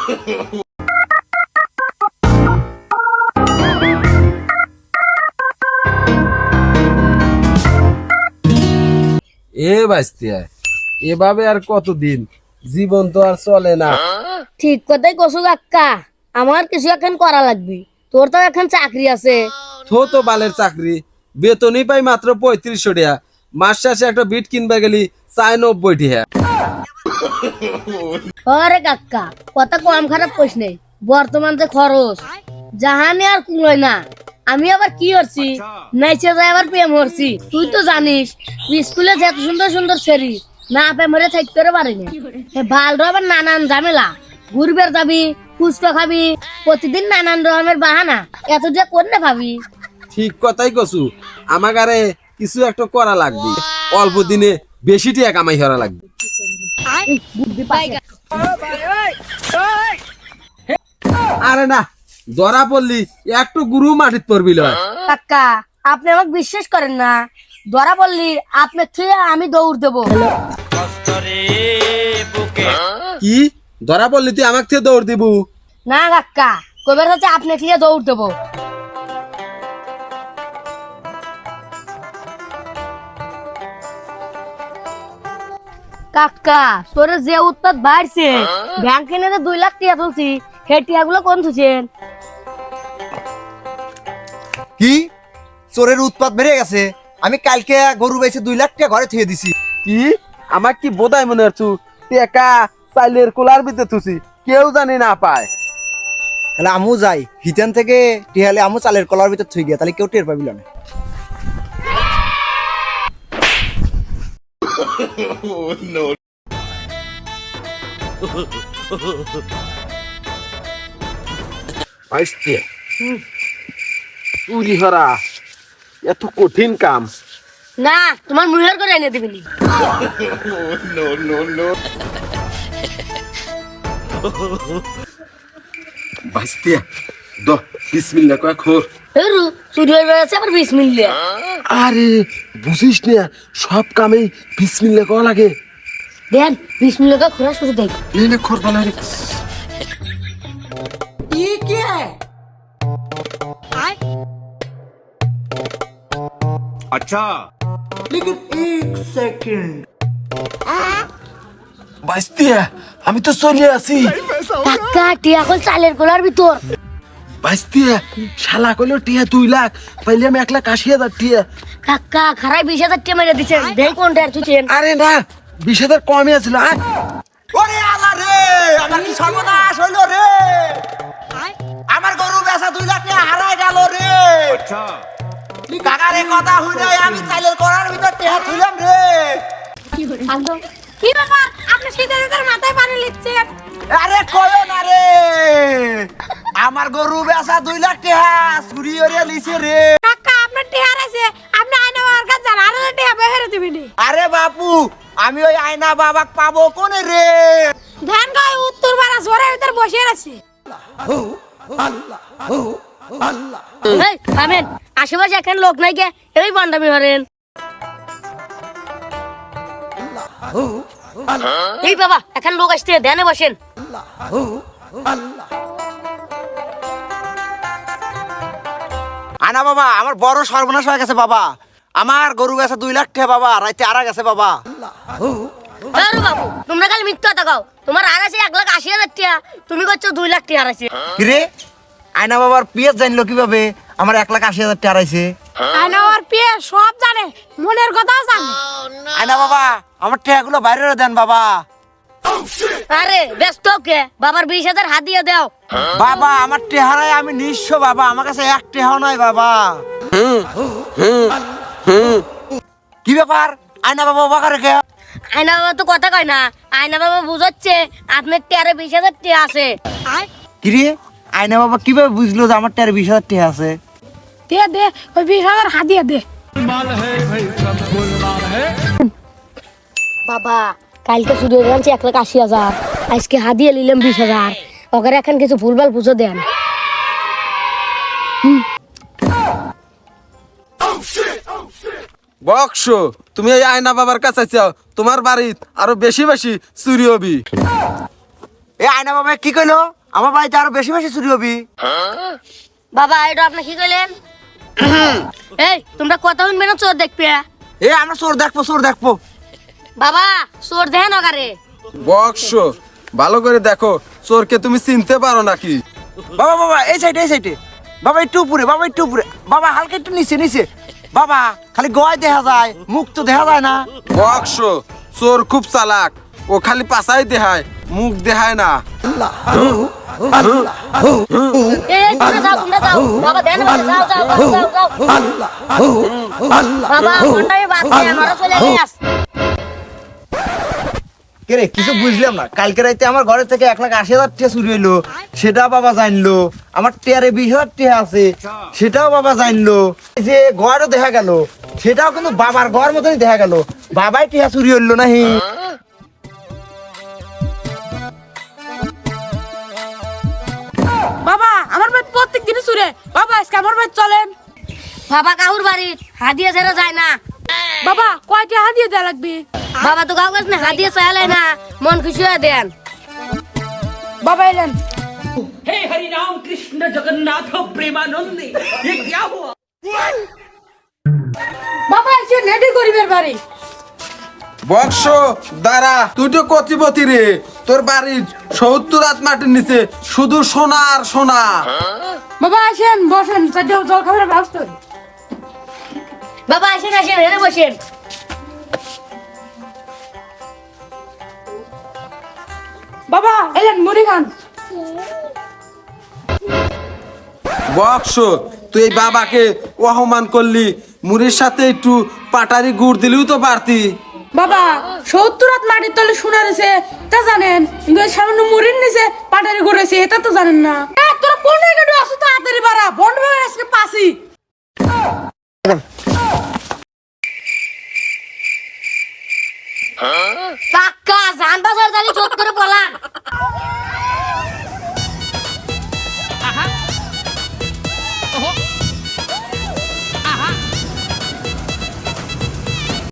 এ বাস্তিয়া এভাবে আর কতদিন, জীবন তো আর চলে না। ঠিক কথাই কসু কাকা, আমার কিছু এখন করা লাগবে। তোর তো এখন চাকরি আছে। তো বালের চাকরি, বেতনই পাই মাত্র 3500 টাকা। মাস শেষে একটা বিট কিনবা গেলি 90 টাকা। আরে কাকা, কথা কম খারাপ কইস নেই। বর্তমান যে খরচ জাহানে আর কুলোয় না। আমি আবার কি করছি, নাইচে যাই আবার প্রেম করছি। তুই তো জানিস স্কুলে যত সুন্দর সুন্দর ছেড়ি না প্রেমরে থাকতে পারিনি। ভালো আবার নানান ঝামেলা, ঘুরবে যাবি, ফুচকা খাবি, প্রতিদিন নানান রকমের বাহানা, এত যে করলে ভাবি। ঠিক কথাই কসু, আমার আরে কিছু একটা করা লাগবে। অল্প দিনে বেশি টাকা কামাই করা লাগবে। আরে না, ধরা পড়লি একটু গুরু মাটিত পড়বি লয়। কাকা, আপনি আমাকে বিশ্বাস করেন না? ধরা বললি আপনার থেকে আমি দৌড় দেবো। কি ধরা পড়লি তুই আমাকে থেকে দৌড় দিবু? না কাকা, কবে হচ্ছে আপনি থেকে দৌড় দেবো। কাকা, তোর যে উৎপাদ বাড়ছে, ব্যাংক কিনে 2 লাখ টাকা তুলছি, সেই টাকাগুলো কোন থুছেন? কি চোরের উৎপাত বেড়ে গেছে? আমি কালকে গরু বেচে 2 লাখ টাকা ঘরে থুয়ে দিছি। কি আমার কি বোধাই মনে হচ্ছু? টেকা চাইলের কোলার ভিতরে থুছি, কেউ জানি না পায়। তাহলে আমু যাই হিতেন থেকে টিহালে আমু চালের কলার ভিতর থুই গিয়া, তাহলে কেউ টের পাবিল না। চুরি করা এত কঠিন কাম না, তোমার মুহের করে এনে দিবি। বাস্তিয়া দ বিসমিল্লাহ কয় খোর। হেরু চুরি হয়ে গেছে আবার 20 মিনিট। আরে বুঝিস না, সব কামেই বিসমিল্লাহ কওয়া লাগে। দেন 20 মিনিট খোরা শুরু দেখ। নে খোর বালা রে। अच्छा বাস্তিয়া আমি তো চলে আসি। কাকা, টিয়া কল চালের কোলার ভিতর। বাস্তিয়া শালা কইলো টিয়া 2 লাখ পাইলে আমি 1,80,000 টিয়া। কাকা, খারাই 20,000 টাকা মেরে দিছেন। দেখ কোনটা তুইছেন। আরে না 20,000 কমই আছিল। ওরে আল্লাহ রে, আমার কি সর্বনাশ হইল রে! আমার গরু বেচা 2 লাখ টাকা হারাই গেল রে। अच्छा কাকারে কথা হইলে আমি চালের কলার ভিতর টাকা থুইলাম রে। কি ব্যাপার, আপনি শীতের ভিতর মাথায় পানি লিখছেন? আরে কয়ো না রে, আমার গরু বেচা 2 লাখ টাকা চুরি করে লিছে রে। কাকা, আপনার টিয়া আছে, আপনি আয়না বাবার কাছে যান, আর টিয়া বেহেরে দিবেন। আরে বাপু, আমি ওই আয়না বাবাক পাবো কোনে রে? ধান গায়ে উত্তর পাড়া জোরের ভিতর বসে আছে। এই থামেন, আশেপাশে এখন লোক নাই কে, এই বান্দামি হরেন। এই বাবা, এখন লোক আসছে, ধ্যানে বসেন। আয়না বাবা, আমার বড় সর্বনাশ হয়ে গেছে বাবা। আমার গরু বেচা 2 লাখ টাকা বাবা, রাইতে আরা গেছে বাবা। আরে বাবু, তোমরা খালি মিথ্যা কথা কও। তোমার আর আছে 1,80,000 টাকা, তুমি কইছো 2 লাখ টাকা আছে। কি রে, আয়না বাবার পিএস জানলো কিভাবে আমার 1,80,000 টাকা আইছে? আয়না আর পিয়ে সব জানে, মনের কথাও জানে। আয়না বাবা, আমার টাকাগুলো বাইরে দেন বাবা। আরে ব্যস্ত কে, বাবার 20,000 হাত দিয়ে দাও। বাবা, আমার টেহারায় আমি নিঃস্ব বাবা, আমার কাছে 1 টাকাও নাই বাবা। কি ব্যাপার, আয়না বাবা বাবা রেখে? আয়না বাবা তো কথা কয় না। আয়না বাবা বুঝাচ্ছে আপনার টেয়ারে 20,000 টাকা আছে। কি রে, আয়না বাবা কিভাবে বুঝলো যে আমার টেহারে 20,000 টাকা আছে? দে দে, ওই 20,000 হাত দিয়ে দে। বাবা, কালকে শুধু জানছি 1,80,000, আজকে হাত দিয়ে নিলাম 20,000। ওকে এখন কিছু ভুলভাল বুঝো দেন। বক্স তুমি এই আয়না বাবার কাছে চাও, তোমার বাড়িত আরো বেশি বেশি চুরি হবি। এ আয়না বাবা কি কইলো আমার বাড়িতে আরো বেশি বেশি চুরি হবি? বাবা এটা আপনি কি কইলেন? এই তোমরা কথা শুনবে না চোর দেখবে? এ আমরা চোর দেখবো। বাবা চোর দেখেন ওগারে। বক্স ভালো করে দেখো চোরকে তুমি চিনতে পারো নাকি? বাবা এই সাইডে বাবা একটু উপরে বাবা হালকা একটু নিচে বাবা খালি গয় দেখা যায় মুখ তো দেখা যায় না। বক্স চোর খুব চালাক, ও খালি পাছাই দেখায় মুখ দেখায় না। এই তোমরা যাও বাবা দেন যাও বাবা কোনটাই বাচ্চা আমারও চলে গেছে। কে রে কিছু বুঝলাম না, কালকে রাতে আমার ঘরে থেকে 1,80,000 টাকা চুরি হইলো, সেটাও বাবা জানলো। আমার টেয়ারে 20,000 টাকা আছে, সেটাও বাবা জানলো। এই যে ঘরও দেখা গেল, সেটাও কিন্তু বাবার ঘর মতনই দেখা গেল। বাবাই টাকা চুরি হইলো নাহি? বাবা আমার ভাই প্রত্যেক দিনই চুরে। বাবা আজকে আমার ভাই চলেন। বাবা কাহুর বাড়ি হাদিয়া ছেড়ে যায় না। বাবা কয়টা হাদিয়ে দেওয়া লাগবে? বাবা তো কাউকে না হাদিয়া চাইলে না, মন খুশি হয়ে দেন। বাবা এলেন। हे हरि राम कृष्ण जगन्नाथ प्रेमानंदी ये क्या हुआ? বাবা এসে নেডি গরিবের বাড়ি। বক্স দাঁড়া, তুই তো কতিপতি রে, তোর বাড়ির 70 হাত মাটির নিচে শুধু সোনা আর সোনা। বাবা আসেন বসেন, জল খাবারের ব্যবস্থা করি। বাবা আসেন হেরে বসেন। বাবা এলেন মুড়ি খান। বক্স তুই এই বাবাকে অপমান করলি, মুড়ির সাথে একটু পাটারি গুড় দিলেও তো পারতি। বাবা 70 হাত মাটির তলে সোনা রয়েছে তা জানেন, কিন্তু এই সামান্য মুড়ির নিচে পাটারি গড়েছে এটা তো জানেন না। তোরা কোন জায়গায় আসো তো তাড়াতাড়ি বাড়া, বন্ধ হয়ে আজকে পাসি। কাকা জান বাজার জানি চোখ করে বলান।